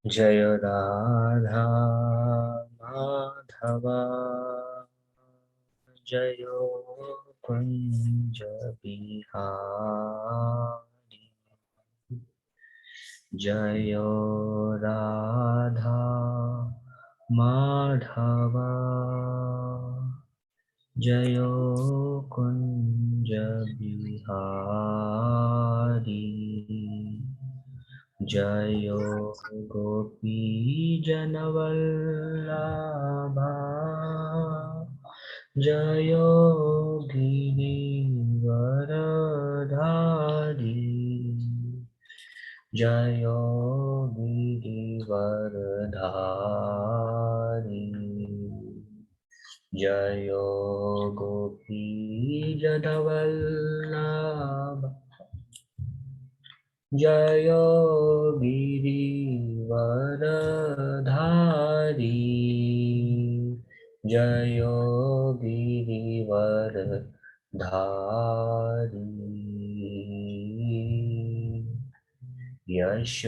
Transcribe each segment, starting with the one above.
जय राधा माधवा जय कुंज बिहारी जय राधा माधवा जय कुंज बिहारी जय गोपी जनवल्लभा जय गिरिवरधारी जय गिरिवरधारी जय गोपी जनवल्लभा जय गिरिवरधारी जय गिरिवरधारी यशोदनन्दन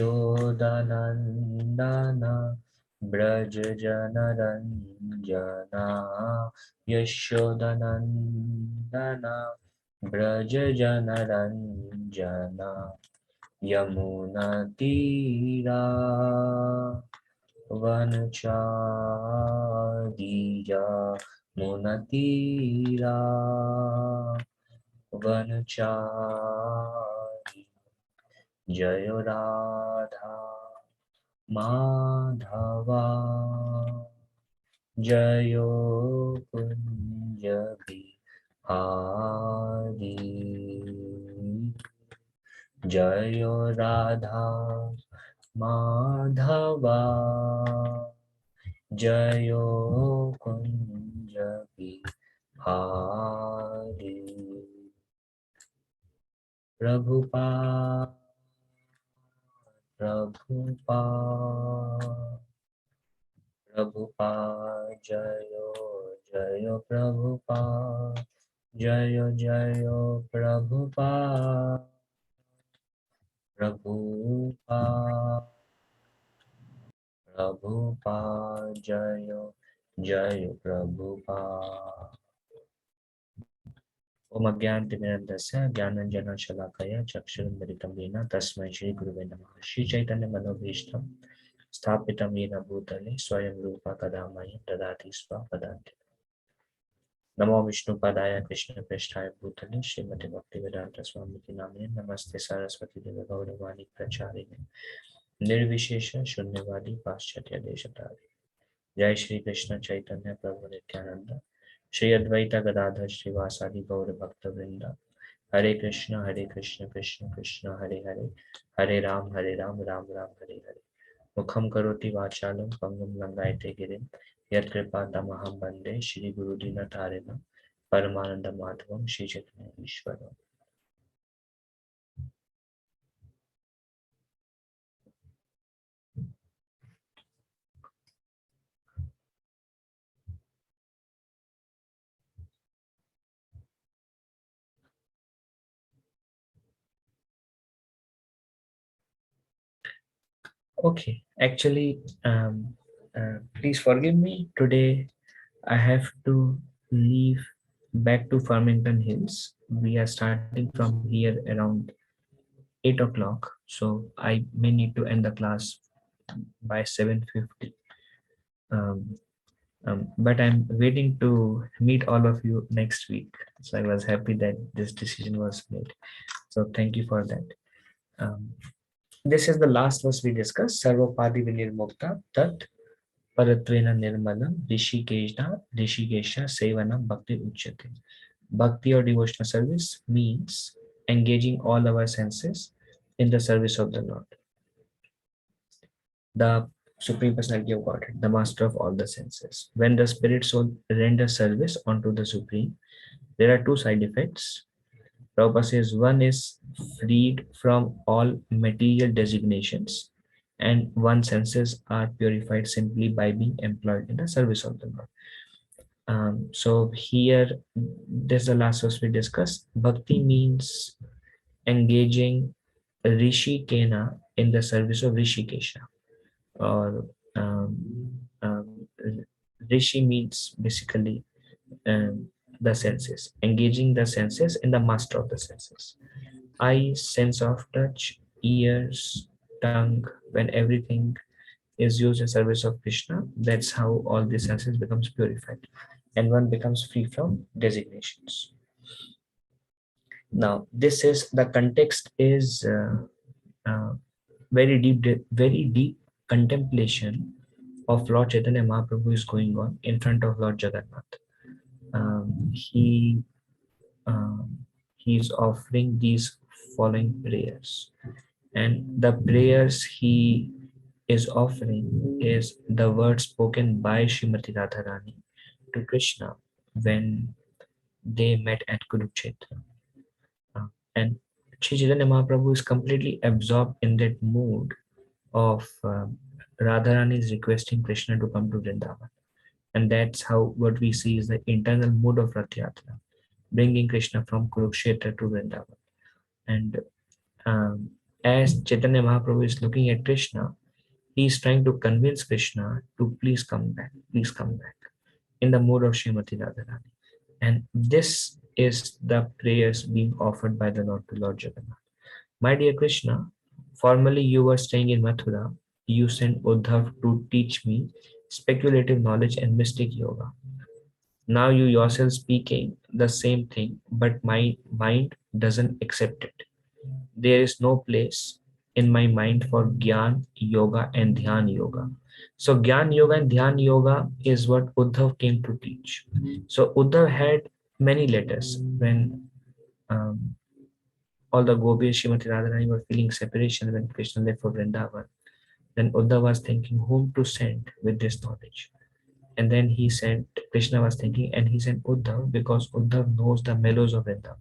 व्रज जनरञ्जना यशोदनन्दन व्रज जनरञ्जना यमुनतीरा वनचारी यमुनतीरा वनचारी जय राधा माधवा जय कुंज बिहारी जय राधा माधवा जय कुंज बिहारी प्रभुपाद प्रभुपाद प्रभुपाद जय जय प्रभुपाद जय जय प्रभुपाद प्रभुपाद प्रभुपाद जय जय प्रभुपाद ओम अज्ञानतिमिरन्धस्य ज्ञानाञ्जनशलाकया चक्षुरुन्मिलितं येन तस्मै श्रीगुरुवे नमः श्रीचैतन्यमनोभीष्टं स्थापितं येन भूतले स्वयं रूपा कदा मह्यं ददाति स्वपदान्तिकम् नमो विष्णुपदाय कृष्णप्रेष्ठाय भूतले श्रीमते भक्तिवेदांत स्वामी नामिने नमस्ते सरस्वती देवे गौरवाणी प्रचारिणे निर्विशेष शून्यवादी पाश्चात्य देशतारिणे जय श्री कृष्ण चैतन्य प्रभु नित्यानंद श्री अद्वैत गदाधर श्रीवासादि गौर भक्त वृंद हरे कृष्ण कृष्ण कृष्ण हरे हरे हरे राम राम राम हरे हरे मुखम करोति वाचालं पंगुं लंघयते गिरिं यत्कृपातमहं वन्दे श्रीगुरुदीनतारिणं परमानन्दमाधवं श्रीचैतन्येश्वरम्। Okay, actually, please forgive me. Today, I have to leave back to Farmington Hills. We are starting from here around 8 o'clock, so I may need to end the class by 7:50. Um, but I'm waiting to meet all of you next week. So I was happy that this decision was made. So thank you for that. Um, this is the last verse we discussed. Sarvapadi vinirmukta tat Paratvena Nirmala Rishikesha Sevana Bhakti Uchyate. Bhakti or devotional service means engaging all our senses in the service of the Lord, the Supreme Personality of Godhead, the master of all the senses. When the spirit soul renders service unto the Supreme, there are two side effects. Prabhupada says one is freed from all material designations, and one's senses are purified simply by being employed in the service of the Lord. So here, this is the last verse we discussed. Bhakti means engaging Rishi Kena in the service of Rishikesha. or rishi means basically the senses, engaging the senses in the master of the senses. Eye, sense of touch, ears, tongue, when everything is used in service of Krishna, that's how all the senses becomes purified and one becomes free from designations. Now, this is the context is uh, very deep contemplation of Lord Chaitanya Mahaprabhu is going on in front of Lord Jagannath. He is offering these following prayers, and the prayers he is offering is the words spoken by Srimati Radharani to Krishna when they met at Kurukshetra. And Sri Chaitanya Mahaprabhu is completely absorbed in that mood of Radharani is requesting Krishna to come to Vrindavan. And that's how what we see is the internal mood of Rath Yatra, bringing Krishna from Kurukshetra to Vrindavan. And um, as Chaitanya Mahaprabhu is looking at Krishna, he is trying to convince Krishna to please come back, in the mood of Srimati Radharani. And this is the prayers being offered by the Lord to Lord Jagannath. My dear Krishna, formerly you were staying in Mathura. You sent Uddhav to teach me speculative knowledge and mystic yoga. Now you yourself speaking the same thing, but my mind doesn't accept it. There is no place in my mind for Gyan Yoga and Dhyan Yoga. So Gyan Yoga and Dhyan Yoga is what Uddhav came to teach. So Uddhav had many letters when um, all the gopis, Srimati Radharani were feeling separation when Krishna left for Vrindavan. Then Uddhav was thinking whom to send with this knowledge. And then he sent, Krishna was thinking, and he sent Uddhav because Uddhav knows the mellows of Vrindavan.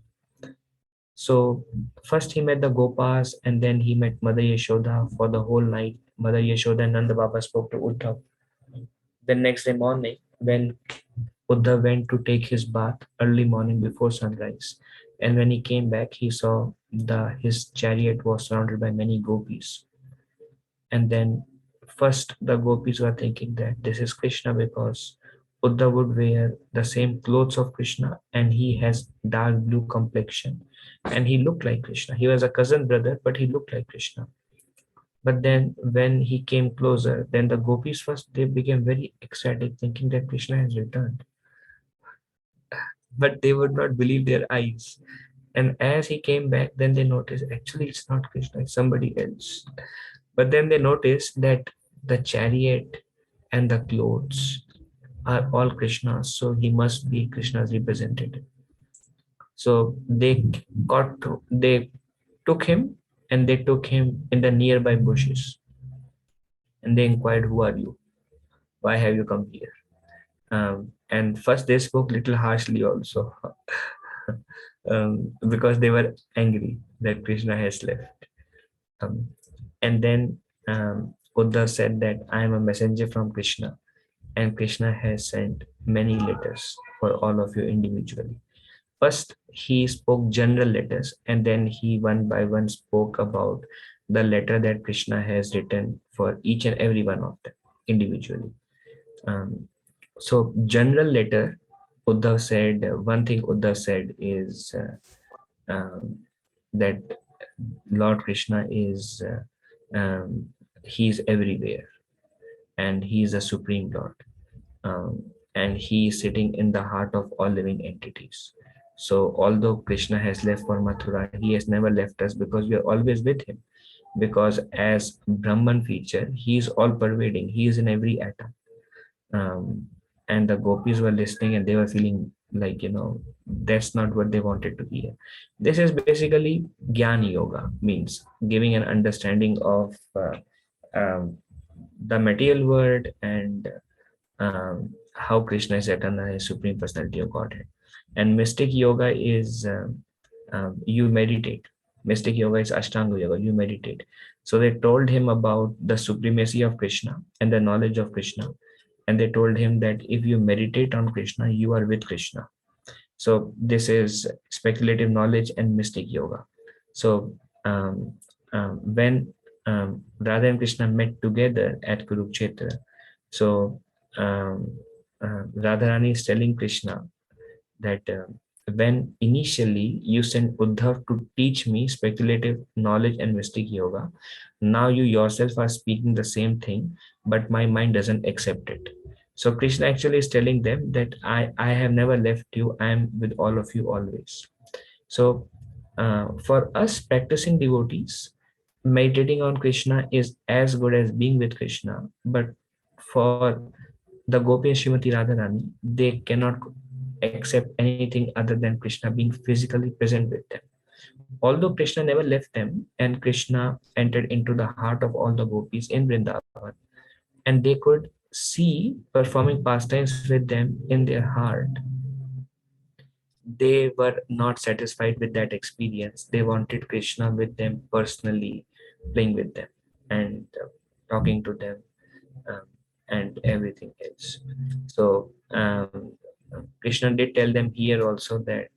So first he met the Gopas and then he met Mother Yashoda for the whole night. Mother Yashoda and Nanda Baba spoke to Uddhav. The next day morning, when Uddhav went to take his bath early morning before sunrise, and when he came back, he saw his chariot was surrounded by many gopis. And then first the gopis were thinking that this is Krishna because Uddhav would wear the same clothes of Krishna and he has dark blue complexion and he looked like Krishna. He was a cousin brother, but he looked like Krishna. But then when he came closer, then the gopis first they became very ecstatic, thinking that Krishna has returned. But they would not believe their eyes. And as he came back, then they noticed actually it's not Krishna, it's somebody else. But then they noticed that the chariot and the clothes are all Krishna's, so he must be Krishna's representative. So they took him and they took him in the nearby bushes and they inquired, "Who are you? Why have you come here?" And first they spoke little harshly also because they were angry that Krishna has left. Um, and then Uddhav said that I am a messenger from Krishna and Krishna has sent many letters for all of you individually. First, he spoke general letters and then he one by one spoke about the letter that Krishna has written for each and every one of them individually. Um, so, general letter, Uddhav said, one thing Uddhav said is that Lord Krishna is, he's everywhere and he is a supreme Lord. And he is sitting in the heart of all living entities. So although Krishna has left for Mathura, he has never left us because we are always with him. Because as Brahman feature, he is all pervading. He is in every atom. Um, and the gopis were listening and they were feeling like, that's not what they wanted to hear. This is basically Gyan Yoga, means giving an understanding of the material world and how Krishna is eternal, his supreme personality of Godhead. And mystic yoga is you meditate. Mystic yoga is Ashtanga yoga, you meditate. So they told him about the supremacy of Krishna and the knowledge of Krishna. And they told him that if you meditate on Krishna, you are with Krishna. So this is speculative knowledge and mystic yoga. So when Radha and Krishna met together at Kurukshetra. So um, Radharani is telling Krishna that when initially you sent Uddhav to teach me speculative knowledge and mystic yoga, now you yourself are speaking the same thing, but my mind doesn't accept it. So Krishna actually is telling them that I have never left you, I am with all of you always. So for us practicing devotees, meditating on Krishna is as good as being with Krishna, but for the Gopi and Srimati Radharani, they cannot accept anything other than Krishna being physically present with them. Although Krishna never left them and Krishna entered into the heart of all the gopis in Vrindavan, and they could see performing pastimes with them in their heart, they were not satisfied with that experience. They wanted Krishna with them personally, playing with them and talking to them, um, and everything else. So Krishna did tell them here also that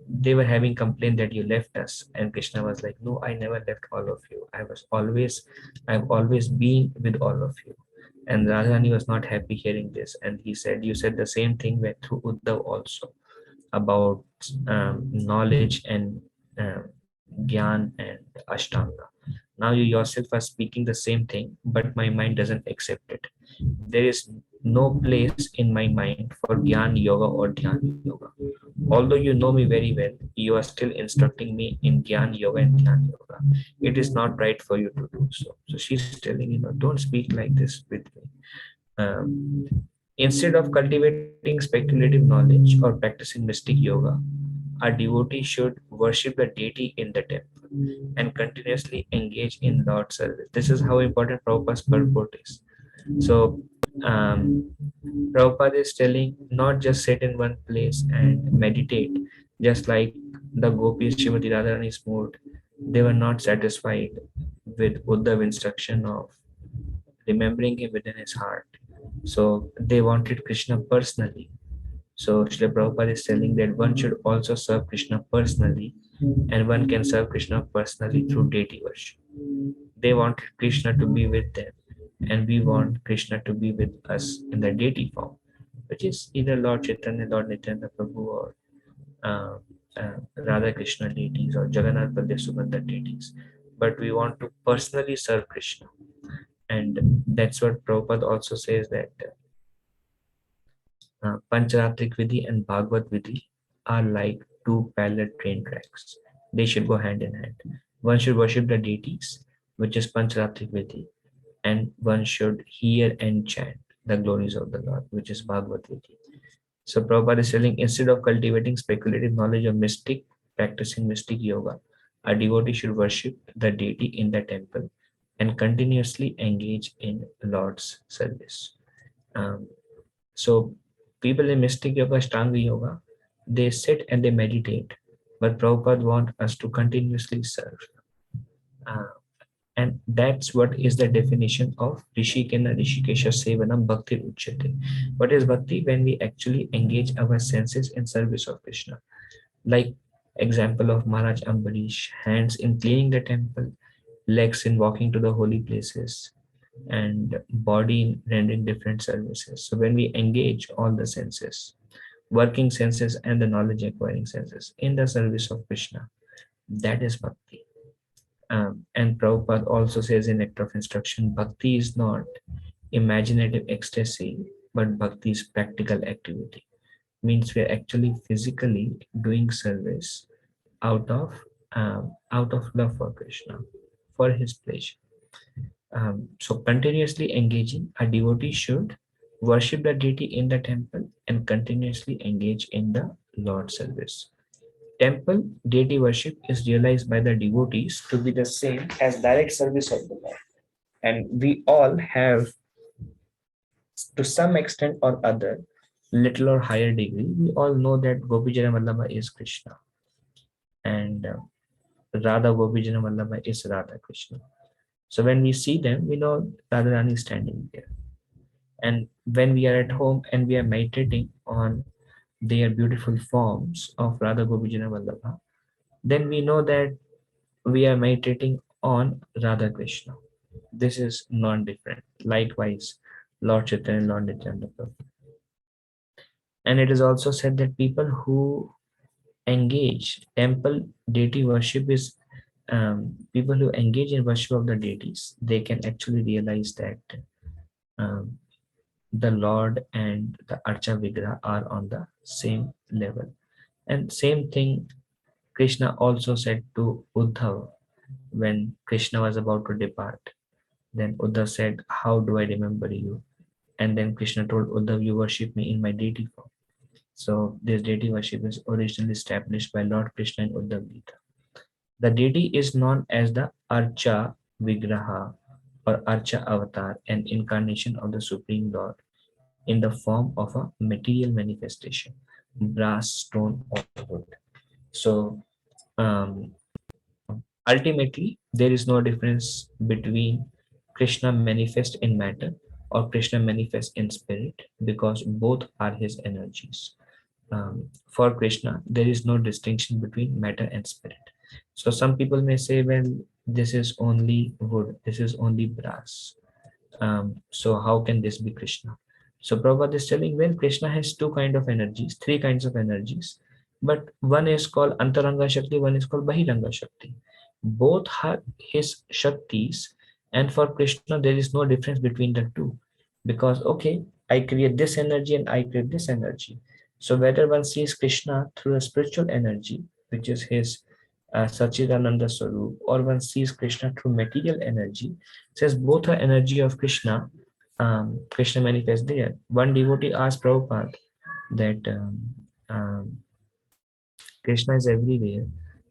they were having complaint that you left us, and Krishna was like, no, I never left all of you. I've always been with all of you. And Radharani was not happy hearing this, and he said, you said the same thing through Uddhav also about knowledge and Gyan and Ashtanga. Now you yourself are speaking the same thing, but my mind doesn't accept it. There is no place in my mind for Gyan Yoga or Dhyan Yoga. Although you know me very well, you are still instructing me in Gyan Yoga and Dhyan Yoga. It is not right for you to do so. So she's telling, don't speak like this with me. Um, Instead of cultivating speculative knowledge or practicing mystic yoga, a devotee should worship the deity in the temple and continuously engage in Lord's service. This is how important Prabhupada's purport is. So, Prabhupada is telling not just sit in one place and meditate, just like the gopis Srimati Radharani's mood. They were not satisfied with Uddhav instruction of remembering him within his heart. So they wanted Krishna personally. So Srila Prabhupada is telling that one should also serve Krishna personally, and one can serve Krishna personally through deity worship. They wanted Krishna to be with them, and we want Krishna to be with us in the deity form, which is either Lord Chaitanya, Lord Nityananda Prabhu, or uh, Radha Krishna deities or Jagannath Baldev Subhadra deities. But we want to personally serve Krishna. And that's what Prabhupada also says, that Pancharatrik Vidhi and Bhagavad Vidhi are like two parallel train tracks. They should go hand in hand. One should worship the deities, which is Pancharatrik Vidhi, and one should hear and chant the glories of the Lord, which is Bhagavad Vidhi. So Prabhupada is telling, instead of cultivating speculative knowledge of practicing mystic yoga, a devotee should worship the deity in the temple and continuously engage in Lord's service. Um, so people in mystic yoga, Ashtanga yoga, they sit and they meditate, but Prabhupada wants us to continuously serve. Uh, and that's what is the definition of Rishikena Rishikesha Sevanam Bhakti Uchyate. What is bhakti? When we actually engage our senses in service of Krishna. Like example of Maharaj Ambarish, hands in cleaning the temple, legs in walking to the holy places, and body in rendering different services. So when we engage all the senses, working senses and the knowledge acquiring senses in the service of Krishna, that is bhakti. And Prabhupada also says in Act of Instruction, bhakti is not imaginative ecstasy, but bhakti is practical activity. Means we are actually physically doing service out of love for Krishna, for his pleasure. So continuously engaging, a devotee should worship the deity in the temple and continuously engage in the Lord's service. Temple deity worship is realized by the devotees to be the same as direct service of the Lord. And we all have, to some extent or other, little or higher degree, we all know that Gopijana Vallabha is Krishna, and Radha Gopijana Vallabha is Radha Krishna. So when we see them, we know Radharani is standing there. And when we are at home and we are meditating on their beautiful forms of Radha Gopijana Vallabha, then we know that we are meditating on Radha Krishna. This is non-different. Likewise, Lord Chaitanya and Lord Nityananda Prabhu. And it is also said that people who engage temple deity worship is people who engage in worship of the deities. They can actually realize that um, the Lord and the Archa Vigraha are on the same level. And same thing Krishna also said to Uddhav when Krishna was about to depart. Then Uddhav said, "How do I remember you?" And then Krishna told Uddhav, "You worship me in my deity form." So this deity worship is originally established by Lord Krishna in Uddhav Gita. The deity is known as the Archa Vigraha or Archa Avatar, an incarnation of the Supreme Lord in the form of a material manifestation, brass, stone, or wood. So um, ultimately, there is no difference between Krishna manifest in matter or Krishna manifest in spirit because both are his energies. For Krishna, there is no distinction between matter and spirit. So some people may say, well, this is only wood, this is only brass. So how can this be Krishna? So Prabhupada is telling, well, Krishna has two kind of energies, three kinds of energies, but one is called Antaranga Shakti, one is called Bahiranga Shakti. Both are his Shaktis, and for Krishna there is no difference between the two, because okay, I create this energy and I create this energy. So whether one sees Krishna through a spiritual energy, which is his Sachidananda Swarup, or one sees Krishna through material energy, says both are energy of Krishna. Krishna manifests there. One devotee asked Prabhupada that Krishna is everywhere,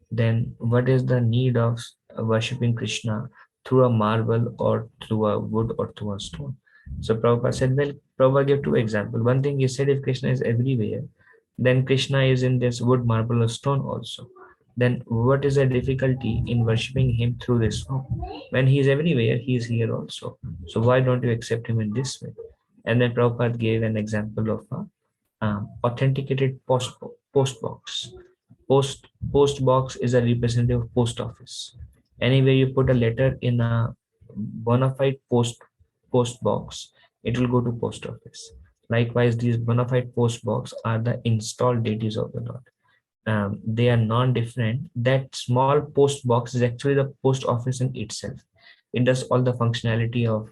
then what is the need of worshipping Krishna through a marble or through a wood or through a stone? So Prabhupada said, well, Prabhupada gave two examples. One thing he said, if Krishna is everywhere, then Krishna is in this wood, marble, or stone also. Then what is the difficulty in worshipping him through this form? When he is everywhere, he is here also. So why don't you accept him in this way? And then Prabhupada gave an example of a authenticated post box. Post box is a representative of post office. Anywhere you put a letter in a bona fide post box, it will go to post office. Likewise, these bona fide post box are the installed deities of the Lord. They are non-different. That small post box is actually the post office in itself. It does all the functionality of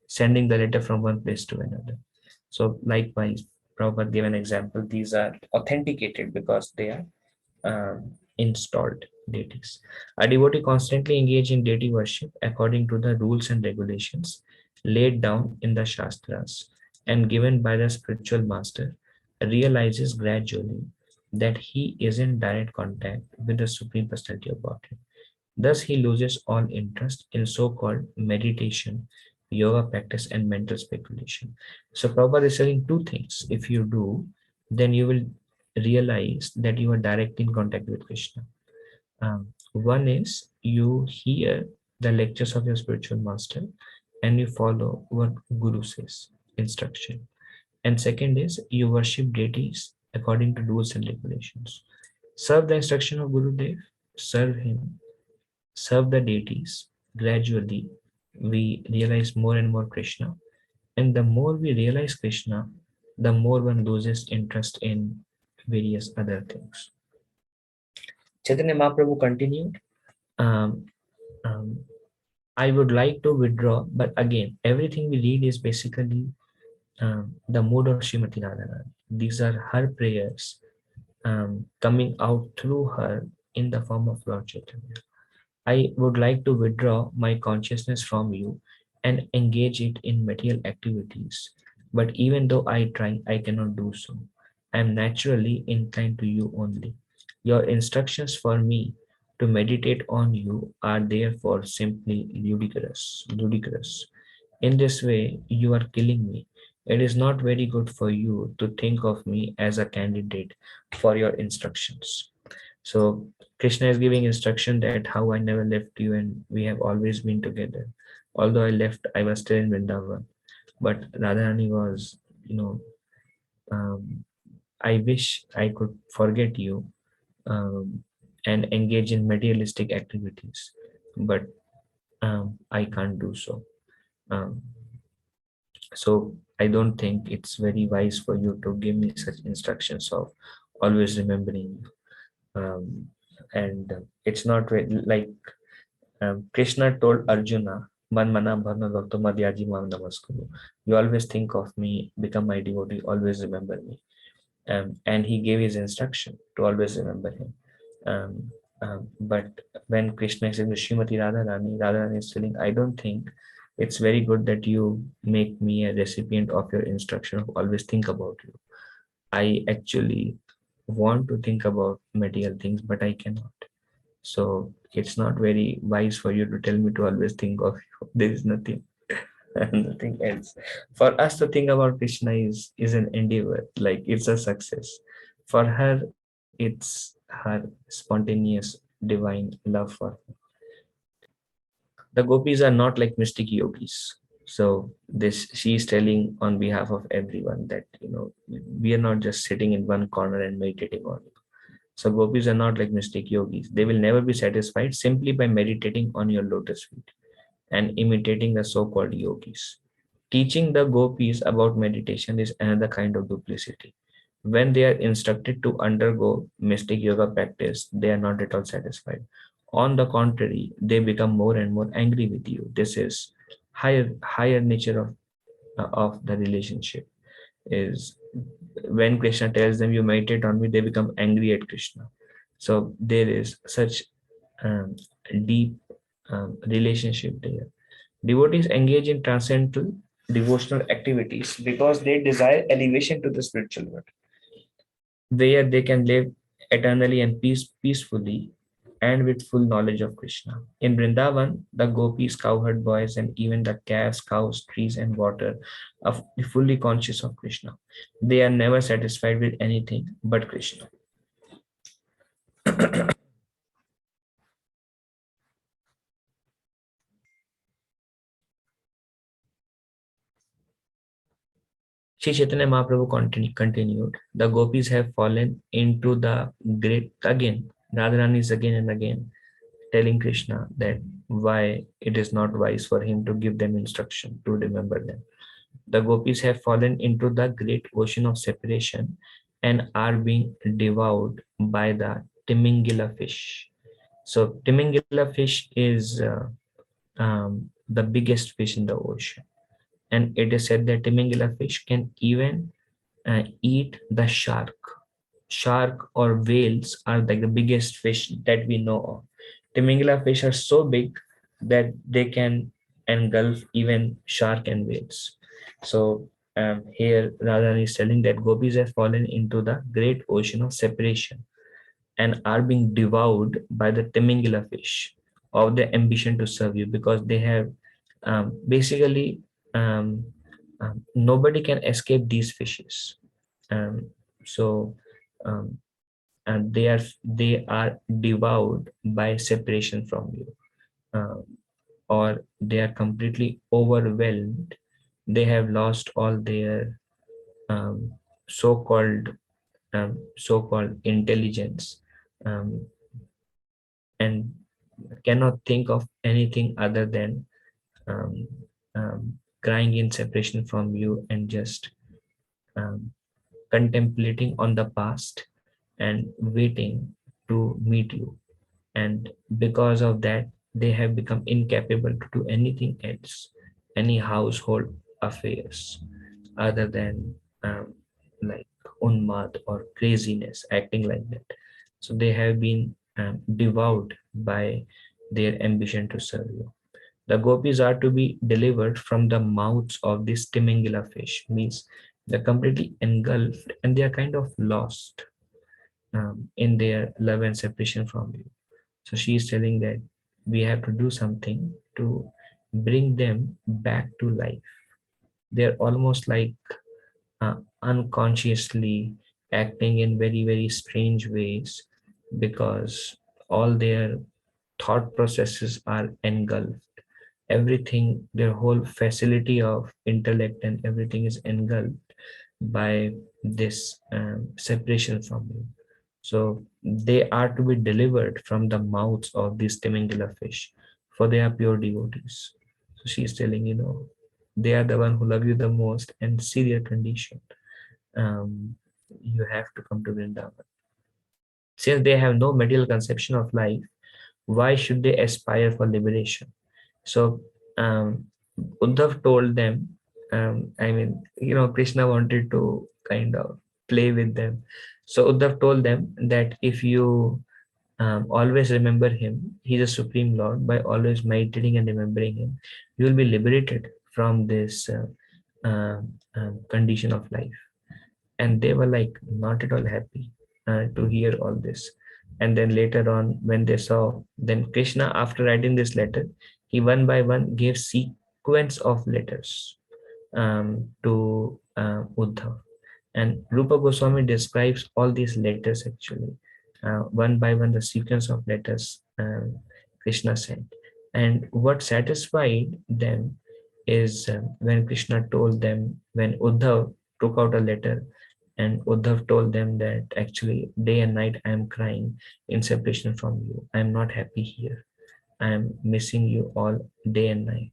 sending the letter from one place to another. So likewise, Prabhupada gave an example. These are authenticated because they are installed deities. A devotee constantly engage in deity worship according to the rules and regulations laid down in the Shastras and given by the spiritual master realizes gradually that he is in direct contact with the Supreme Personality of Godhead. Thus, he loses all interest in so-called meditation, yoga practice, and mental speculation. So, Prabhupada is saying two things. If you do, then you will realize that you are directly in contact with Krishna. One is you hear the lectures of your spiritual master and you follow what Guru says, instruction. And second is you worship deities according to rules and regulations. Serve the instruction of Guru Dev, serve him, serve the deities. Gradually, we realize more and more Krishna. And the more we realize Krishna, the more one loses interest in various other things. Chaitanya Mahaprabhu continued, um, um, I would like to withdraw, but again, everything we read is basically the mood of Srimati Radharani. These are her prayers coming out through her in the form of Lord Chaitanya. I would like to withdraw my consciousness from you and engage it in material activities. But even though I try, I cannot do so. I am naturally inclined to you only. Your instructions for me to meditate on you are therefore simply ludicrous. In this way, you are killing me. It is not very good for you to think of me as a candidate for your instructions. So Krishna is giving instruction that how I never left you and we have always been together. Although I left, I was still in Vrindavan. But Radharani was, um, I wish I could forget you and engage in materialistic activities. But I can't do so. Um, so I don't think it's very wise for you to give me such instructions of always remembering you. And it's not like Krishna told Arjuna, Man mana bharna bhakto madhyaji mam namaskuru. You always think of me, become my devotee, always remember me. And he gave his instruction to always remember him. Um, but when Krishna says Srimati Radha Rani is telling, I don't think it's very good that you make me a recipient of your instruction of always think about you. I actually want to think about material things, but I cannot. So it's not very wise for you to tell me to always think of you. There is nothing nothing else. For us to think about Krishna is an endeavor, like it's a success. For her, it's her spontaneous divine love for the gopis are not like mystic yogis. So this she is telling on behalf of everyone that we are not just sitting in one corner and meditating on it. So gopis are not like mystic yogis. They will never be satisfied simply by meditating on your lotus feet and imitating the so-called yogis. Teaching the gopis about meditation is another kind of duplicity. When they are instructed to undergo mystic yoga practice, they are not at all satisfied. On the contrary, they become more and more angry with you. This is higher nature of the relationship. Is when Krishna tells them you meditate on me, they become angry at Krishna. So there is such um, deep relationship there. Devotees engage in transcendental devotional activities because they desire elevation to the spiritual world, where they can live eternally and peacefully and with full knowledge of Krishna. In Vrindavan, the gopis, cowherd boys, and even the calves, cows, trees, and water are fully conscious of Krishna. They are never satisfied with anything but Krishna. Sri Chaitanya Mahaprabhu continued, the gopis have fallen into the great again. Radharani is again and again telling Krishna that why it is not wise for him to give them instruction to remember them. The gopis have fallen into the great ocean of separation and are being devoured by the Timingila fish. So, Timingila fish is the biggest fish in the ocean. And it is said that Timingila fish can even eat the shark. Shark or whales are like the biggest fish that we know of. Timingila fish are so big that they can engulf even shark and whales. So here Radharani is telling that gopis have fallen into the great ocean of separation and are being devoured by the Timingila fish of their ambition to serve you, because they have basically um, nobody can escape these fishes. Um, so um, and they are devoured by separation from you, uh, or they are completely overwhelmed. They have lost all their um, so-called so-called intelligence, um, and cannot think of anything other than um, crying in separation from you and just um, contemplating on the past and waiting to meet you. And because of that, they have become incapable to do anything else, any household affairs other than like unmad or craziness, acting like that. So they have been devoured by their ambition to serve you. The gopis are to be delivered from the mouths of this Timingila fish, means they're completely engulfed and they are kind of lost in their love and separation from you. So she is telling that we have to do something to bring them back to life. They're almost like unconsciously acting in very, very strange ways because all their thought processes are engulfed. Everything, their whole facility of intellect and everything is engulfed by this separation from you. So they are to be delivered from the mouths of this Timingila fish for they are pure devotees. So she is telling, they are the one who love you the most and see their condition. You have to come to Vrindavan. Since they have no material conception of life, why should they aspire for liberation? So um, Uddhav told them, Krishna wanted to kind of play with them. So Uddhav told them that if you always remember him, he's a supreme Lord, by always meditating and remembering him, you will be liberated from this condition of life. And they were like not at all happy to hear all this. And then later on, when they saw, then Krishna, after writing this letter, he one by one gave sequence of letters to Uddhav. And Rupa Goswami describes all these letters actually, one by one, the sequence of letters Krishna sent. And what satisfied them is when Krishna told them, when Uddhav took out a letter and Uddhav told them that actually day and night I am crying in separation from you. I am not happy here. I am missing you all day and night.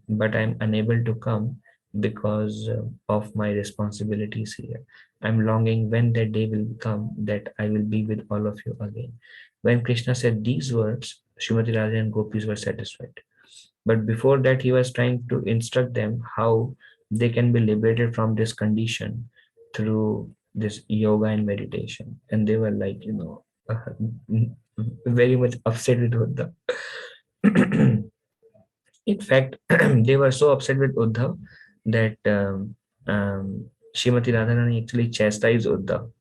But I'm unable to come because of my responsibilities here. I'm longing when that day will come that I will be with all of you again. When Krishna said these words, Srimati Radha and gopis were satisfied. But before that, he was trying to instruct them how they can be liberated from this condition through this yoga and meditation. And they were like, very much upset with Uddhav. In fact, they were so upset with Uddhav that Srimati Radharani actually chastised Uddhav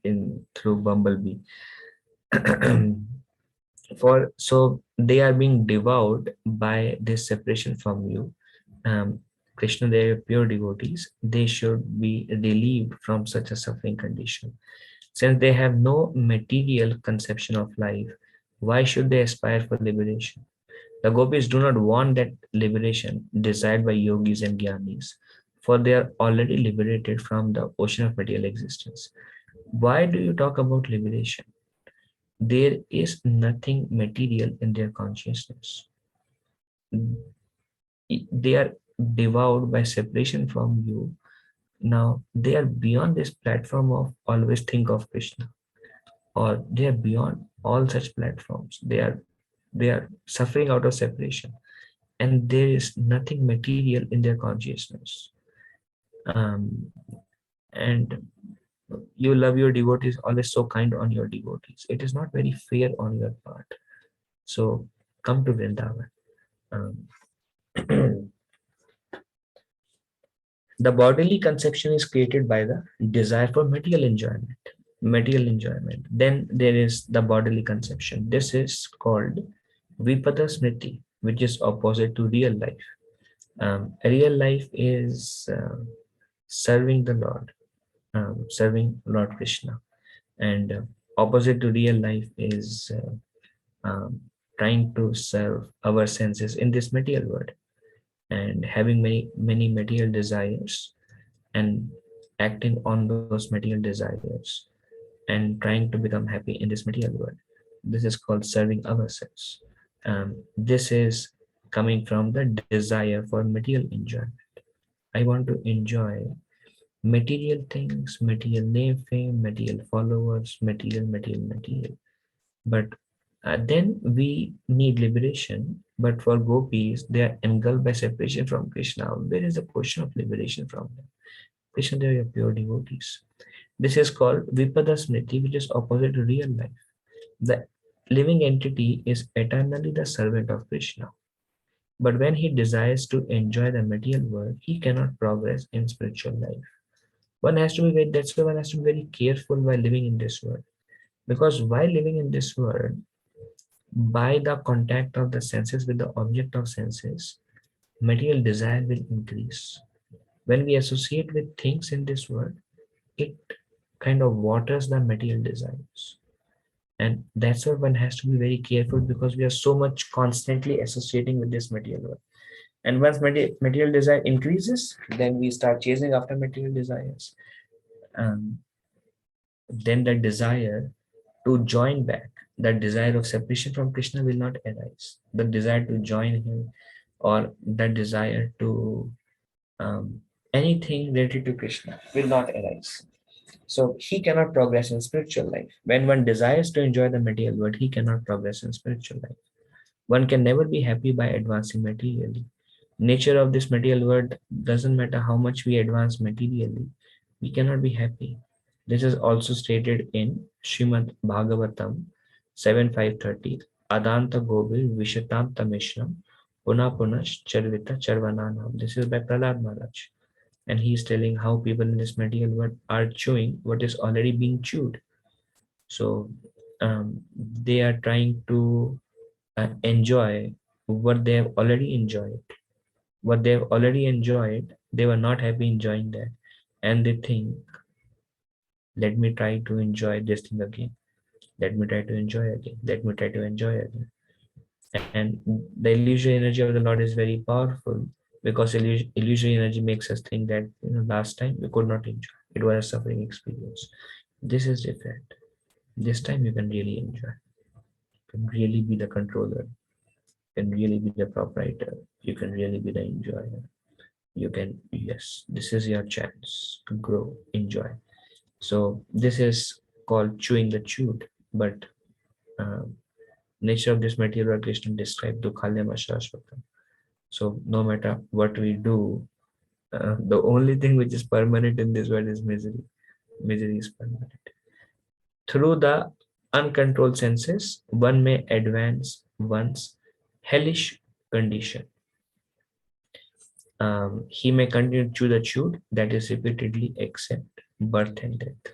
in through Bumblebee. So they are being devoured by this separation from you. Um, Krishna, they are pure devotees. They should be relieved from such a suffering condition. Since they have no material conception of life, why should they aspire for liberation? The gopis do not want that liberation desired by yogis and jnanis, for they are already liberated from the ocean of material existence. Why do you talk about liberation? There is nothing material in their consciousness. They are devoured by separation from you. Now they are beyond this platform of always think of Krishna, or they are beyond all such platforms. They are suffering out of separation, and there is nothing material in their consciousness. And you love your devotees, always so kind on your devotees. It is not very fair on your part. So come to Vrindavan. Um, the bodily conception is created by the desire for material enjoyment. Material enjoyment. Then there is the bodily conception. This is called Vipada Smriti, which is opposite to real life. Real life is serving the Lord, serving Lord Krishna, and opposite to real life is trying to serve our senses in this material world and having many material desires and acting on those material desires and trying to become happy in this material world. This is called serving ourselves. This is coming from the desire for material enjoyment. I want to enjoy material things, material name, fame, material followers, material. But then we need liberation. But for gopis, they are engulfed by separation from Krishna. Where is the question of liberation from them? Krishna, they are pure devotees. This is called Vipada Smriti, which is opposite to real life. The living entity is eternally the servant of Krishna. But when he desires to enjoy the material world, he cannot progress in spiritual life. That's why one has to be very careful while living in this world. Because while living in this world, by the contact of the senses with the object of senses, material desire will increase. When we associate with things in this world, it kind of waters the material desires. And that's why one has to be very careful because we are so much constantly associating with this material world. And once material desire increases, then we start chasing after material desires. Then the desire to join back that desire of separation from Krishna will not arise. The desire to join him, or the desire to um, anything related to Krishna will not arise. So he cannot progress in spiritual life. When one desires to enjoy the material world, he cannot progress in spiritual life. One can never be happy by advancing materially. Nature of this material world doesn't matter how much we advance materially, we cannot be happy. This is also stated in Srimad Bhagavatam 7.530. Adanta Gobil Vishatanta Mishram Puna Punash Charvita Charvananam. This is by Prahlad Maharaj. And he is telling how people in this material world are chewing what is already being chewed. So they are trying to enjoy what they have already enjoyed. What they have already enjoyed, they were not happy enjoying that. And they think, let me try to enjoy this thing again. Let me try to enjoy again. Let me try to enjoy again. And the illusory energy of the Lord is very powerful, because illusory energy makes us think that last time we could not enjoy. It was a suffering experience. This is different. This time you can really enjoy. You can really be the controller. You can really be the proprietor. You can really be the enjoyer. You can, yes, this is your chance to grow, enjoy. So this is called chewing the chewed. But um, nature of this material world Krishna described Dukhalyam Ashashvatam. So no matter what we do, the only thing which is permanent in this world is misery. Misery is permanent. Through the uncontrolled senses, one may advance one's hellish condition. He may continue to chew the chewed, that is repeatedly accept birth and death.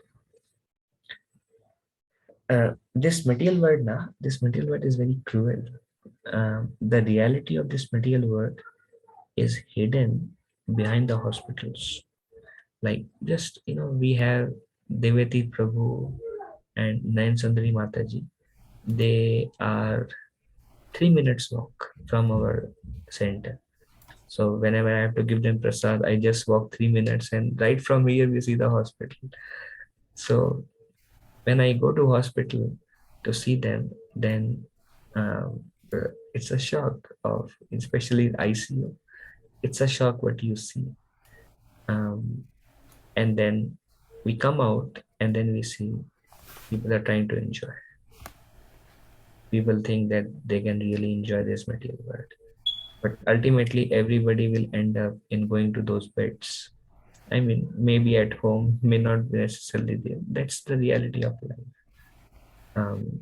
This material world is very cruel. The reality of this material world is hidden behind the hospitals. Like, just we have Devati Prabhu and Nayan Sundari Mataji. They are 3 minutes walk from our center. So whenever I have to give them prasad, I just walk 3 minutes, and right from here we see the hospital. So when I go to hospital to see them, then it's a shock of, especially ICU. It's a shock what you see, um, and then we come out, and then we see people are trying to enjoy. People think that they can really enjoy this material world, but ultimately everybody will end up in going to those beds. I mean, maybe at home, may not be necessarily there. That's the reality of life. Um,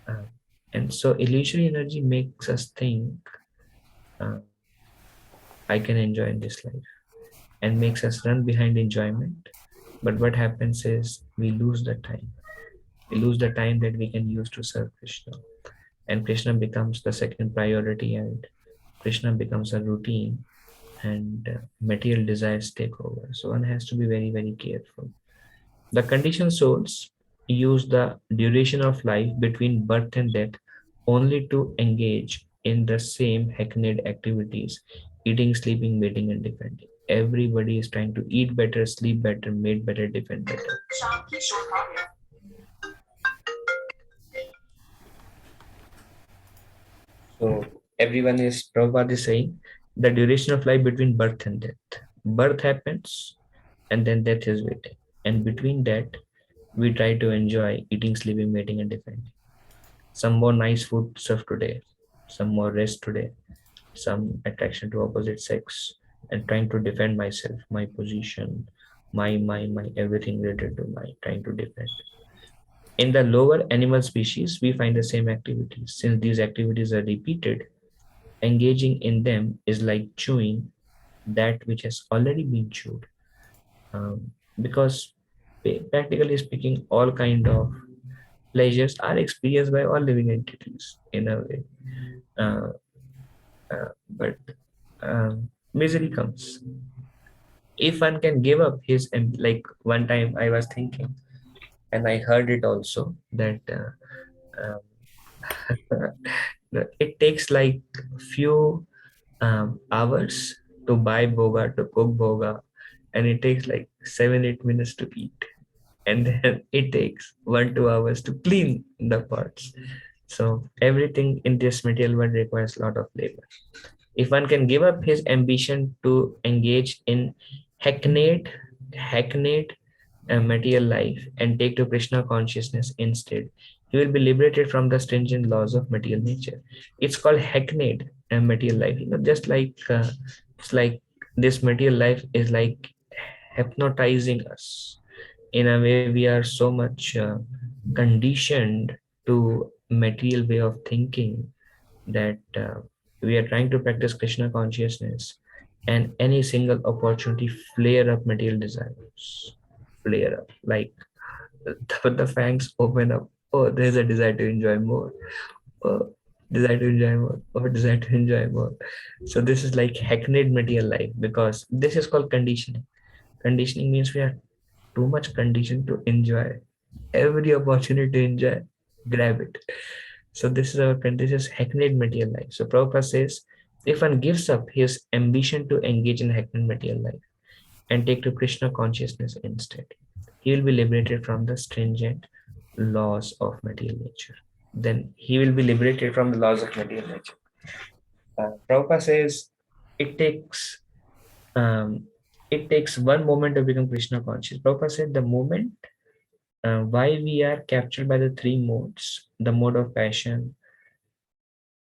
uh, and so illusory energy makes us think, uh, I can enjoy in this life, and makes us run behind enjoyment. But what happens is we lose the time. We lose the time that we can use to serve Krishna. And Krishna becomes the second priority, and Krishna becomes a routine, and material desires take over. So one has to be very, very careful. The conditioned souls use the duration of life between birth and death only to engage in the same hackneyed activities: eating, sleeping, mating, and defending. Everybody is trying to eat better, sleep better, mate better, defend better. So everyone is, Prabhupada is saying, the duration of life between birth and death. Birth happens, and then death is waiting. And between that, we try to enjoy eating, sleeping, mating, and defending. Some more nice food served today, some more rest today, some attraction to opposite sex, and trying to defend myself, my position, my everything related to my trying to defend. In the lower animal species, we find the same activities. Since these activities are repeated, engaging in them is like chewing that which has already been chewed. Because practically speaking, all kind of pleasures are experienced by all living entities in a way. Uh, but misery comes if one can give up his, like one time I was thinking, and I heard it also, that um, it takes like few hours to buy boga, to cook boga, and it takes like 7-8 minutes to eat. and then it takes 1 2 hours to clean the pots. So everything in this material world requires a lot of labor. If one can give up his ambition to engage in hackneyed material life and take to Krishna consciousness instead, he will be liberated from the stringent laws of material nature. It's called hackneyed material life. Just like it's like this material life is like hypnotizing us. In a way, we are so much conditioned to material way of thinking that we are trying to practice Krishna consciousness, and any single opportunity flare up material desires, flare up like the fangs open up. Oh, there's a desire to enjoy more. Oh, desire to enjoy more. Oh, desire to enjoy more. So this is like hackneyed material life because this is called conditioning. Conditioning means we are too much conditioned to enjoy every opportunity to enjoy, grab it. So this is hackneyed material life. So Prabhupada says, if one gives up his ambition to engage in hackneyed material life and take to Krishna consciousness instead, he will be liberated from the stringent laws of material nature. Then he will be liberated from the laws of material nature. Prabhupada says it takes um, it takes one moment to become Krishna conscious. Prabhupada said the moment why we are captured by the three modes, the mode of passion,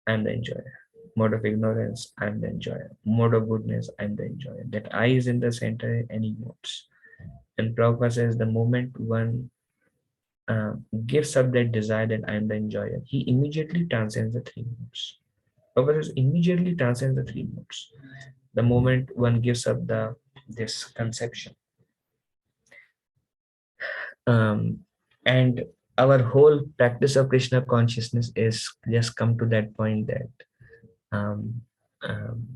I'm the enjoyer. Mode of ignorance, I'm the enjoyer. Mode of goodness, I'm the enjoyer. That I is in the center in any modes. And Prabhupada says the moment one gives up that desire that I'm the enjoyer, he immediately transcends the three modes. Prabhupada says immediately transcends the three modes. The moment one gives up the this conception. Um, and our whole practice of Krishna consciousness is just come to that point that um, um,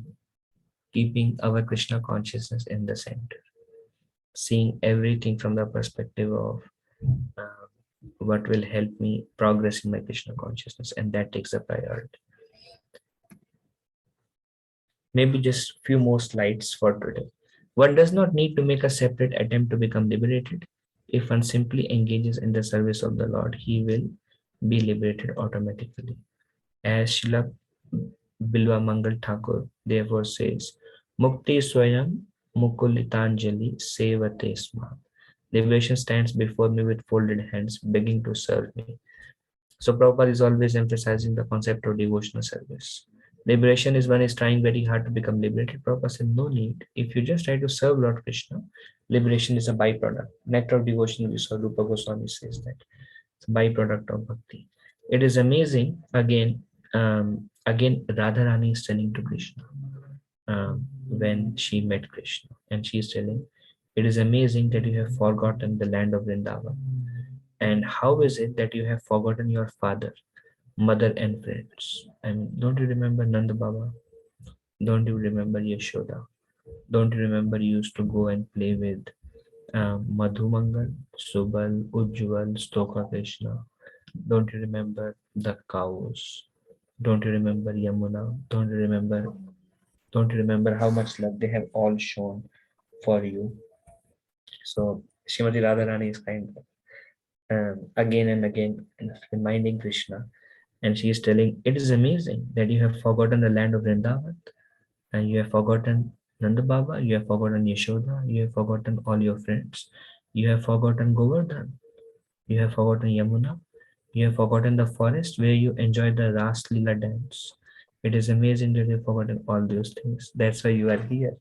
keeping our Krishna consciousness in the center, seeing everything from the perspective of uh, what will help me progress in my Krishna consciousness, and that takes a priority. Maybe just few more slides for today. One does not need to make a separate attempt to become liberated. If one simply engages in the service of the Lord, he will be liberated automatically. As Srila Bilwa Mangal Thakur therefore says, Mukti Swayam Mukulitanjali Sevate Sma. Liberation stands before me with folded hands, begging to serve me. So Prabhupada is always emphasizing the concept of devotional service. Liberation is one is trying very hard to become liberated. Prabhupada said, no need. If you just try to serve Lord Krishna, liberation is a byproduct. Nectar of devotion, we saw Rupa Goswami says that. It's a byproduct of bhakti. It is amazing. Again, Radharani is telling to Krishna when she met Krishna, and she is telling, "It is amazing that you have forgotten the land of Vrindavan. And how is it that you have forgotten your father, mother, and friends? And don't you remember Nanda Baba? Don't you remember Yashoda? Don't you remember you used to go and play with Madhumangal, Subal, Ujjwal, Stoka Krishna? Don't you remember the cows? Don't you remember Yamuna? Don't you remember how much love they have all shown for you?" So Srimati Radharani is kind of again and again reminding Krishna, and she is telling, "It is amazing that you have forgotten the land of Vrindavan, and you have forgotten Nanda Baba, you have forgotten Yashoda, you have forgotten all your friends, you have forgotten Govardhan, you have forgotten Yamuna, you have forgotten the forest where you enjoyed the Ras Leela dance. It is amazing that you have forgotten all those things. That's why you are here."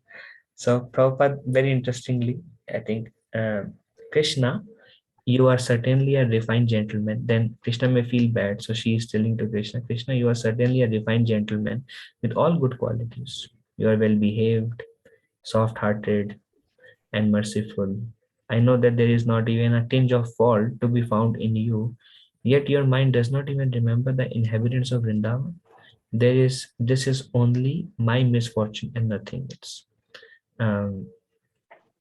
So Prabhupada, very interestingly, I think Krishna, you are certainly a refined gentleman. Then Krishna may feel bad. So she is telling to Krishna, Krishna, you are certainly a refined gentleman with all good qualities. You are well behaved, soft hearted, and merciful. I know that there is not even a tinge of fault to be found in you, yet your mind does not even remember the inhabitants of Vrindavan. This is only my misfortune and nothing else. Um,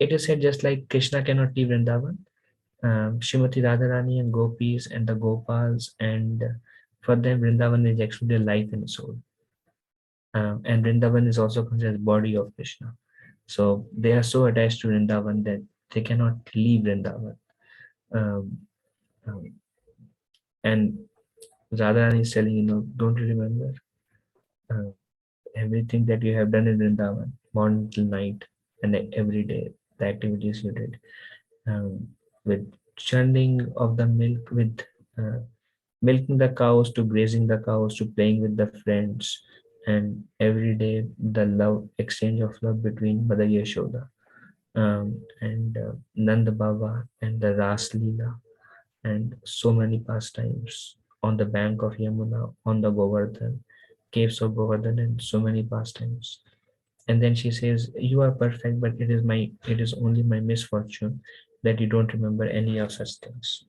it is said just like Krishna cannot leave Vrindavan, Srimati Radharani and gopis and the Gopals, and for them Vrindavan is actually their life and soul. And Vrindavan is also considered body of Krishna. So they are so attached to Vrindavan that they cannot leave Vrindavan. Um, um, and Radharani is telling, don't you remember uh, everything that you have done in Vrindavan, morning till night, and every day, the activities you did, um, with churning of the milk, with uh, milking the cows, to grazing the cows, to playing with the friends, and every day the love exchange of love between Mother Yashoda and Nanda Baba, and the Ras Leela, and so many pastimes on the bank of Yamuna, on the Govardhan, caves of Govardhan, and so many pastimes. And then she says, "You are perfect, but it is only my misfortune that you don't remember any of such things.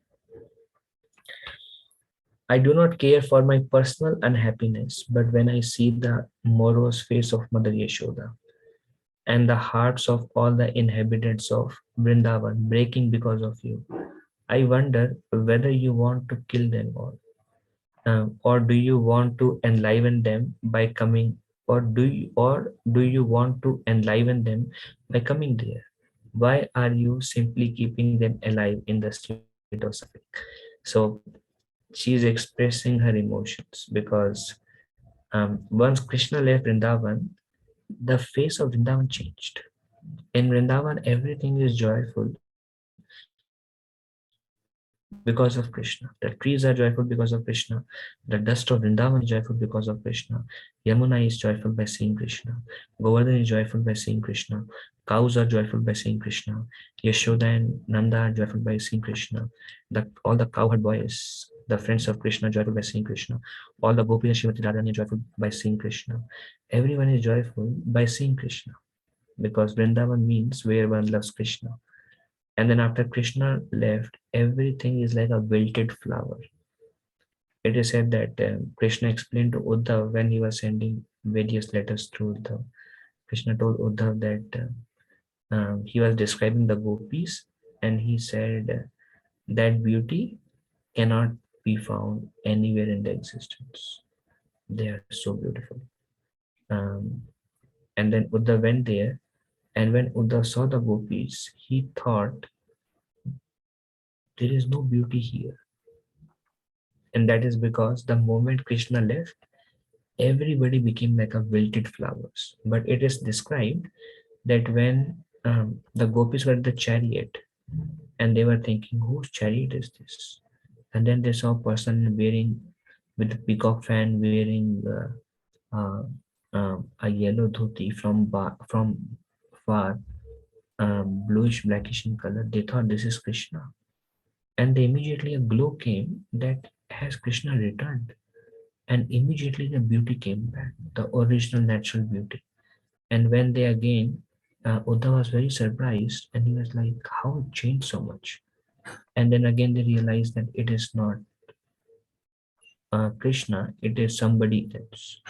I do not care for my personal unhappiness, but when I see the morose face of Mother Yashoda and the hearts of all the inhabitants of Vrindavan breaking because of you, I wonder whether you want to kill them all, or do you want to enliven them by coming, or do you want to enliven them by coming there? Why are you simply keeping them alive in the state of suffering?" So she is expressing her emotions because once Krishna left Vrindavan, the face of Vrindavan changed. In Vrindavan, everything is joyful because of Krishna. The trees are joyful because of Krishna. The dust of Vrindavan is joyful because of Krishna. Yamuna is joyful by seeing Krishna. Govardhan is joyful by seeing Krishna. Cows are joyful by seeing Krishna. Yashoda and Nanda are joyful by seeing Krishna. All the cowherd boys, the friends of Krishna, are joyful by seeing Krishna. All the gopis and Shrimati Radharani are joyful by seeing Krishna. Everyone is joyful by seeing Krishna because Vrindavan means where one loves Krishna. And then after Krishna left, everything is like a wilted flower. It is said that Krishna explained to Uddhav when he was sending various letters through Uddhav. Krishna told Uddhav that he was describing the gopis, and he said that beauty cannot be found anywhere in the existence. They are so beautiful. Um, and then Uddhav went there, and when Uddhav saw the gopis, he thought there is no beauty here. And that is because the moment Krishna left, everybody became like a wilted flowers. But it is described that when the gopis were at the chariot and they were thinking, whose chariot is this? And then they saw a person wearing with a peacock fan, wearing uh, a yellow dhoti from far, bluish blackish in color. They thought this is Krishna, and immediately a glow came that has Krishna returned, and immediately the beauty came back, the original natural beauty. And when they again, Uddhav was very surprised, and he was like, "How it changed so much?" And then again they realized that it is not Krishna, it is somebody else.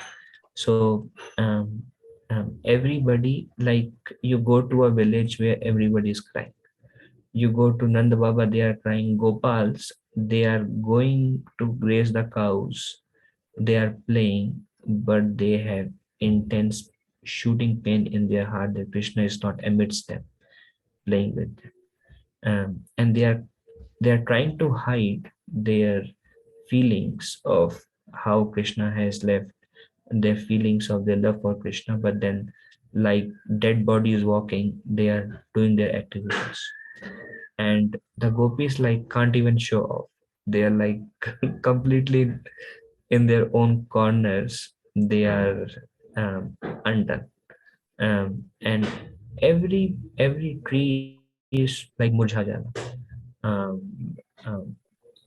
So everybody, like, you go to a village where everybody is crying. You go to Nanda Baba, they are crying. Gopals, they are going to graze the cows. They are playing, but they have intense shooting pain in their heart that Krishna is not amidst them, playing with them. And they are trying to hide their feelings of how Krishna has left, their feelings of their love for Krishna, but then, like dead bodies walking, they are doing their activities. And the gopis like can't even show off. They are like completely in their own corners. They are undone. And every tree is like murjha jala. Um,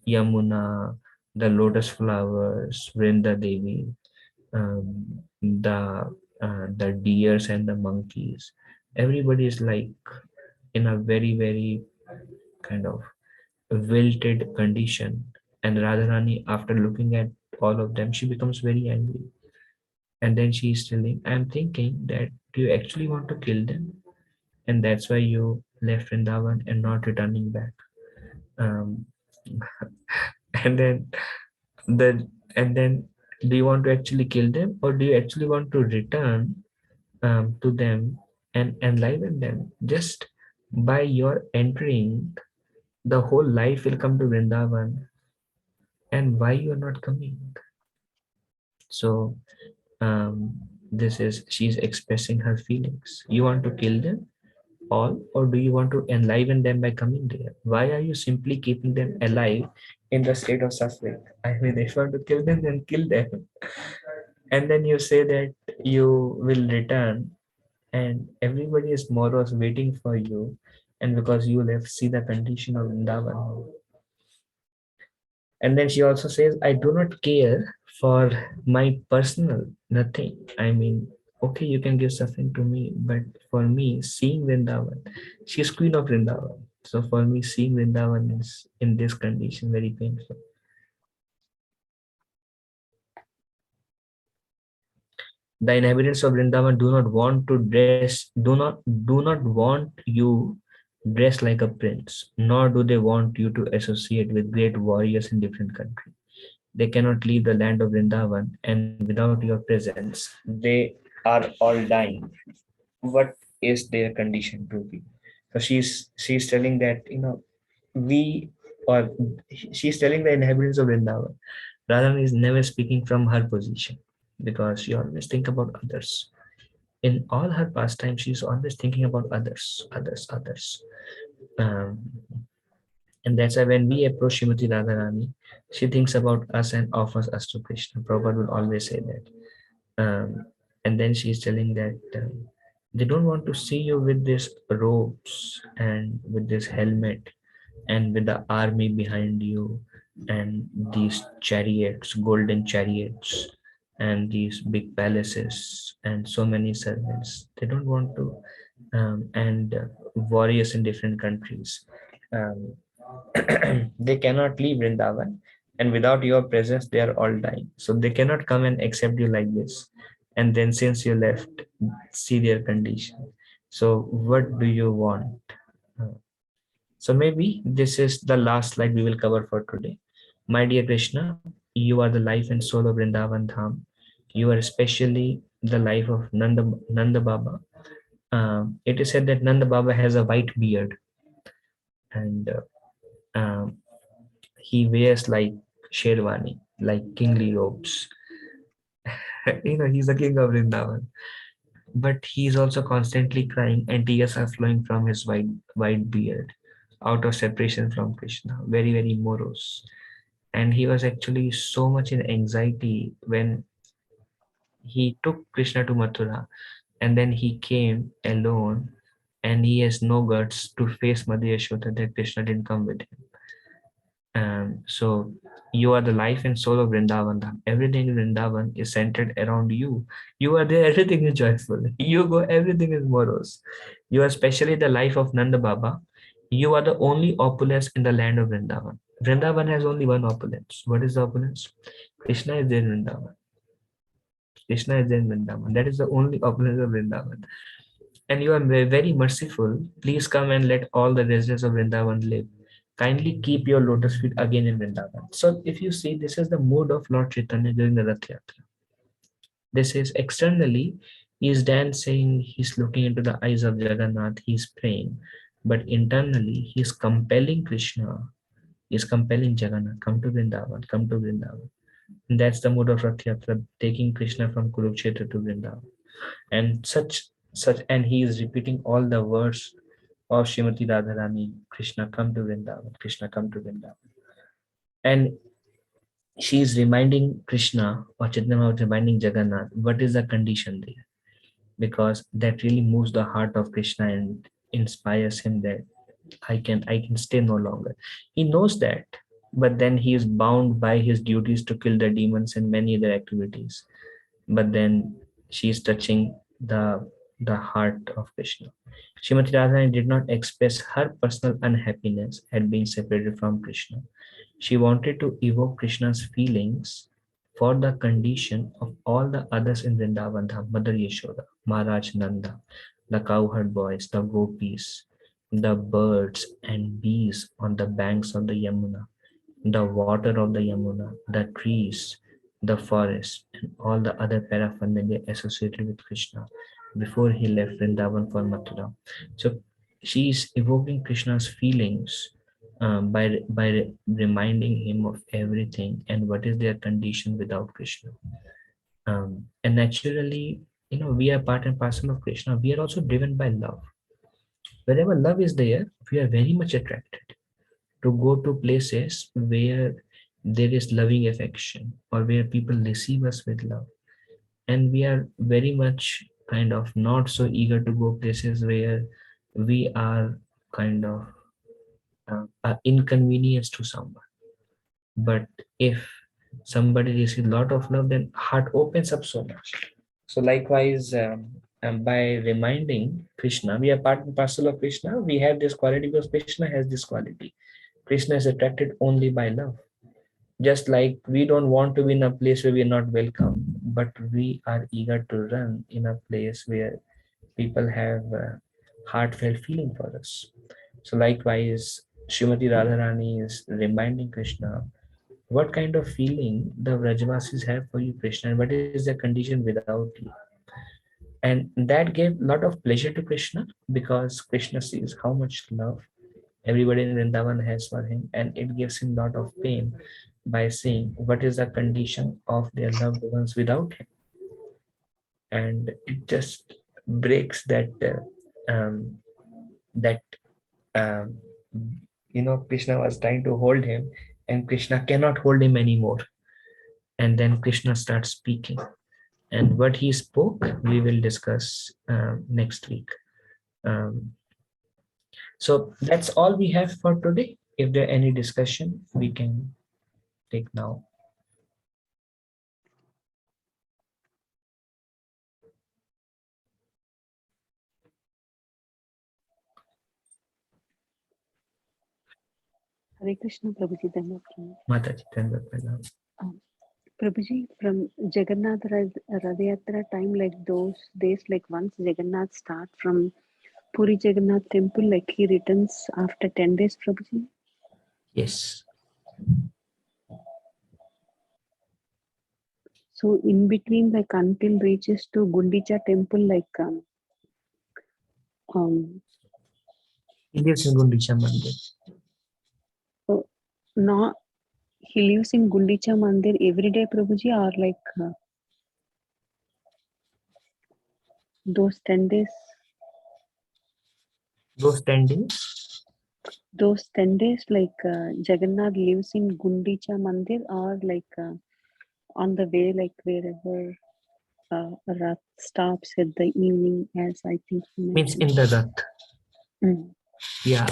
Yamuna, the lotus flowers, Vrinda Devi, the deers and the monkeys. Everybody is like in a very kind of wilted condition. And Radharani, after looking at all of them, she becomes very angry. And then she is telling, "I'm thinking that do you actually want to kill them? And that's why you left Vrindavan and not returning back." Um, and then the and then do you want to actually kill them, or do you actually want to return to them and enliven them just by your entering The whole life will come to Vrindavan, and why you are not coming? So this is she's expressing her feelings. You want to kill them all, or do you want to enliven them by coming there? Why are you simply keeping them alive in the state of suffering? I mean, if you want to kill them, then kill them. And then you say that you will return, and everybody is morose waiting for you. And because you left, see the condition of Vrindavan. And then she also says, I do not care for my personal nothing. I mean, okay, you can give suffering to me, but for me, seeing Vrindavan, she is queen of Vrindavan. So for me, seeing Vrindavan is in this condition very painful. The inhabitants of Vrindavan do not want to dress, do not want you dressed like a prince, nor do they want you to associate with great warriors in different countries. They cannot leave the land of Vrindavan, and without your presence, they are all dying. What is their condition to be? So she's telling that we or she's telling the inhabitants of Vrindavan. Radhan is never speaking from her position because she always think about others. In all her pastime, she's always thinking about others, others, others. Um, and that's why when we approach Shrimati Radharani, she thinks about us and offers us to Krishna. Prabhupada will always say that. And then she's telling that they don't want to see you with these robes and with this helmet and with the army behind you and these chariots, golden chariots, and these big palaces and so many servants. They don't want to, and warriors in different countries. Um, they cannot leave Vrindavan, and without your presence, they are all dying. So they cannot come and accept you like this. And then, since you left, see their condition. So, what do you want? Uh, so maybe this is the last slide we will cover for today. My dear Krishna, you are the life and soul of Vrindavan Dham. You are especially the life of Nanda Baba. It is said that Nanda Baba has a white beard, and he wears like sherwani, like kingly robes. He's the king of Vrindavan. But he is also constantly crying, and tears are flowing from his white beard out of separation from Krishna. Very, very morose. And he was actually so much in anxiety when he took Krishna to Mathura, and then he came alone, and he has no guts to face Mother Yashoda that Krishna didn't come with him. So you are the life and soul of Vrindavan. Everything in Vrindavan is centered around you. You are there, everything is joyful. You go, everything is morose. You are especially the life of Nanda Baba. You are the only opulence in the land of Vrindavan. Vrindavan has only one opulence. What is the opulence? Krishna is there in Vrindavan. Krishna is there in Vrindavan. That is the only opulence of Vrindavan. And you are very merciful. Please come and let all the residents of Vrindavan live. Kindly keep your lotus feet again in Vrindavan. So, if you see, this is the mood of Lord Chaitanya during the Rath Yatra. This is externally, he is dancing, he's looking into the eyes of Jagannath, he's praying. But internally, he is compelling Krishna, he is compelling Jagannath, come to Vrindavan, come to Vrindavan. And that's the mood of Rath Yatra, taking Krishna from Kurukshetra to Vrindavan. And and he is repeating all the words of Srimati Radharani, Krishna come to Vrindavan, Krishna come to Vrindavan. And she is reminding Krishna, or Chaitanya was reminding Jagannath, what is the condition there? Because that really moves the heart of Krishna and inspires him that I can stay no longer. He knows that, but then he is bound by his duties to kill the demons and many other activities. But then she is touching the heart of Krishna. Srimati Radharani did not express her personal unhappiness at being separated from Krishna. She wanted to evoke Krishna's feelings for the condition of all the others in Vrindavan Dham, Mother Yashoda, Maharaj Nanda, the cowherd boys, the gopis, the birds and bees on the banks of the Yamuna, the water of the Yamuna, the trees, the forest, and all the other paraphernalia associated with Krishna before he left Vrindavan for Mathura. So she is evoking Krishna's feelings by reminding him of everything and what is their condition without Krishna. And naturally, we are part and parcel of Krishna. We are also driven by love. Wherever love is there, we are very much attracted to go to places where there is loving affection or where people receive us with love. And we are very much kind of not so eager to go places where we are kind of a inconvenience to someone. But if somebody receives a lot of love, then heart opens up so much. So likewise, by reminding Krishna, we are part and parcel of Krishna. We have this quality because Krishna has this quality. Krishna is attracted only by love. Just like we don't want to be in a place where we are not welcome, but we are eager to run in a place where people have heartfelt feeling for us. So likewise, Srimati Radharani is reminding Krishna what kind of feeling the Vrajavasis have for you, Krishna, and what is their condition without you. And that gave a lot of pleasure to Krishna because Krishna sees how much love everybody in Vrindavan has for him, and it gives him a lot of pain by saying what is the condition of their loved ones without him. And it just breaks that um, Krishna was trying to hold him, and Krishna cannot hold him anymore. And then Krishna starts speaking, and what he spoke we will discuss next week. um, so that's all we have for today. If there any discussion we can take now. Hare Krishna, Prabhuji, Dhanapram. Mataji, Pranam. Prabhuji, from Jagannath Radhayatra time, like those days, like once Jagannath start from Puri Jagannath temple, like he returns after 10 days, Prabhuji. Yes. So in between, like until reaches to Gundicha temple, like um, He lives in Gundicha Mandir. so not he lives in Gundicha Mandir every day, Prabhuji, or like those 10 days, Those standing. those 10 days, like Jagannath lives in Gundicha Mandir, or like on the way, like wherever Rath stops at the evening, as I think you Means mentioned. in the Rath. Mm. Yeah,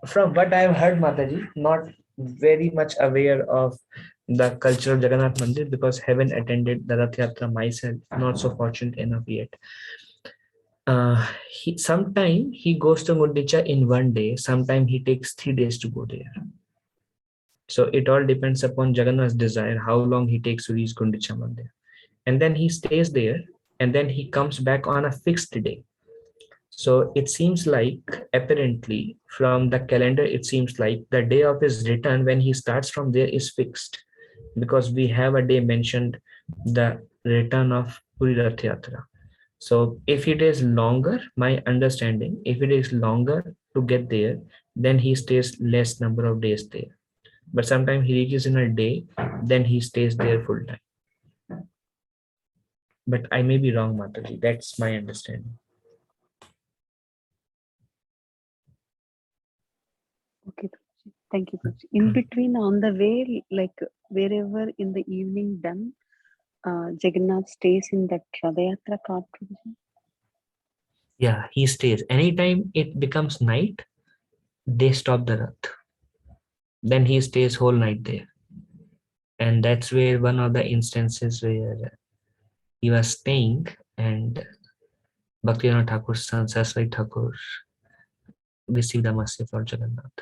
from what I have heard, Mataji, not very much aware of the culture of Jagannath Mandir because haven't attended the Rath Yatra myself, not so fortunate enough yet. Sometime he goes to Gundicha in one day, sometime he takes 3 days to go there. So it all depends upon Jagannath's desire, how long he takes to reach Gundicha Mandir. And then he stays there, and then he comes back on a fixed day. So it seems like, apparently, from the calendar, it seems like the day of his return when he starts from there is fixed because we have a day mentioned, the return of Puri Rath Yatra. So if it is longer, my understanding, if it is longer to get there, then he stays less number of days there. But sometimes he reaches in a day, then he stays there full time. But I may be wrong, Mataji. That's my understanding. Okay, Prabhuji. Thank you, Prabhuji. In between, on the way, like wherever in the evening done, Jagannath stays in that Radhayatra cart, Prabhuji. Yeah, he stays. Anytime it becomes night, they stop the Rath. Then he stays whole night there. And that's where one of the instances where he was staying and Bhaktivinoda Thakur's son Saraswati Thakur received a message for Jagannath.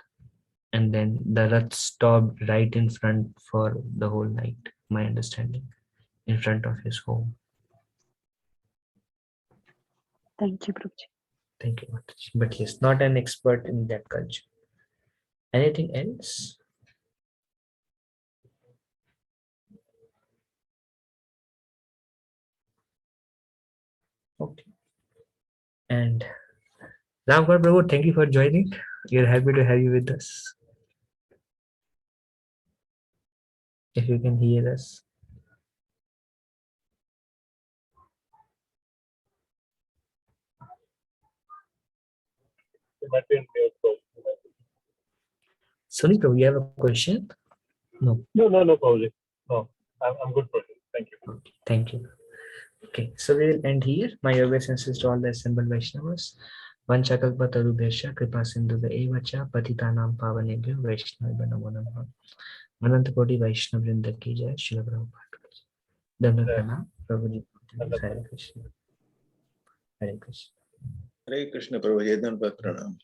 And then the Rath stopped right in front for the whole night, my understanding, in front of his home. Thank you, Prabhuji. Thank you, Mataji. But he's not an expert in that culture. Anything else? Okay. And Ramkar Prabhu, thank you for joining. We're happy to have you with us. If you can hear us. Sunita, you have a question? No. No, Paulie. No, I'm good for it. Thank you. Okay, thank you. Okay, so we will end here. My obeisance to all the assembled Vaishnavas. Vanchakalpatarubhesha kripa sindhubhe evacha patitanam pavanebhyo Vaishnavibhyo namo namaha. Anant Koti Vaishnav Vrinda ki jai. Shri Prabhupada. Dandavat pranam. Prabhuji. Hare Krishna. Hare Krishna. Hare Krishna Prabhuji, Pranam.